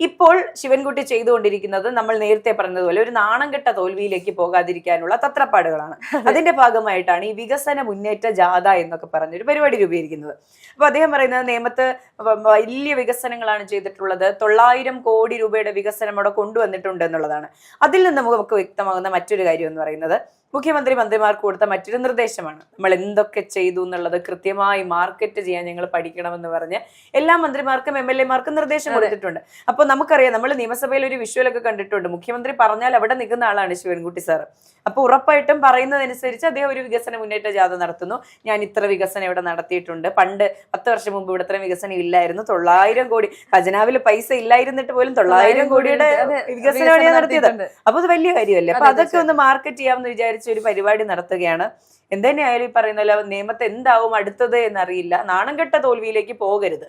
ഇപ്പോൾ ശിവൻകുട്ടി ചെയ്തുകൊണ്ടിരിക്കുന്നത് നമ്മൾ നേരത്തെ പറഞ്ഞതുപോലെ ഒരു നാണം കെട്ട തോൽവിയിലേക്ക് പോകാതിരിക്കാനുള്ള തത്രപ്പാടുകളാണ്. അതിന്റെ ഭാഗമായിട്ടാണ് ഈ വികസന മുന്നേറ്റ ജാഥ എന്നൊക്കെ പറഞ്ഞൊരു പരിപാടി രൂപീകരിക്കുന്നത്. അപ്പൊ അദ്ദേഹം പറയുന്നത് നേമത്ത് വലിയ വികസനങ്ങളാണ് ചെയ്തിട്ടുള്ളത്, 900 കോടി രൂപയുടെ വികസനം അവിടെ കൊണ്ടുവന്നിട്ടുണ്ട് എന്നുള്ളതാണ്. അതിൽ നിന്ന് നമുക്ക് വ്യക്തമാകുന്ന മറ്റൊരു കാര്യം എന്ന് പറയുന്നത് മുഖ്യമന്ത്രി മന്ത്രിമാർക്ക് കൊടുത്ത മറ്റൊരു നിർദ്ദേശമാണ്. നമ്മൾ എന്തൊക്കെ ചെയ്തു എന്നുള്ളത് കൃത്യമായി മാർക്കറ്റ് ചെയ്യാൻ ഞങ്ങൾ പഠിക്കണമെന്ന് പറഞ്ഞ് എല്ലാ മന്ത്രിമാർക്കും MLA-മാർക്കും നിർദ്ദേശം കൊടുത്തിട്ടുണ്ട്. അപ്പോൾ നമുക്കറിയാം, നമ്മൾ നിയമസഭയിൽ ഒരു വിഷ്വലൊക്കെ കണ്ടിട്ടുണ്ട്. മുഖ്യമന്ത്രി പറഞ്ഞാൽ അവിടെ നിൽക്കുന്ന ആളാണ് ശിവൻകുട്ടി സാർ. അപ്പോൾ ഉറപ്പായിട്ടും പറയുന്നതനുസരിച്ച് അദ്ദേഹം ഒരു വികസന മുന്നേറ്റ ജാഥ നടത്തുന്നു. ഞാൻ ഇത്ര വികസനം ഇവിടെ നടത്തിയിട്ടുണ്ട്, പണ്ട് 10 വർഷം മുമ്പ് ഇവിടെ ഇത്രയും വികസനം ഇല്ലായിരുന്നു, 900 കോടി ഖജനാവിൽ പൈസ ഇല്ലായിരുന്നിട്ട് പോലും 900 കോടിയുടെ വികസനമാണ് ഞാൻ നടത്തിയത്. അപ്പൊ അത് വലിയ കാര്യമല്ലേ? അപ്പൊ അതൊക്കെ ഒന്ന് മാർക്കറ്റ് ചെയ്യാമെന്ന് വിചാരിച്ച ഒരു പരിപാടി നടത്തുകയാണ്. എന്തുതന്നെയായാലും ഈ പറയുന്ന നിയമത്തെ എന്താവും അടുത്തത് എന്നറിയില്ല. നാണം കെട്ട തോൽവിയിലേക്ക് പോകരുത്.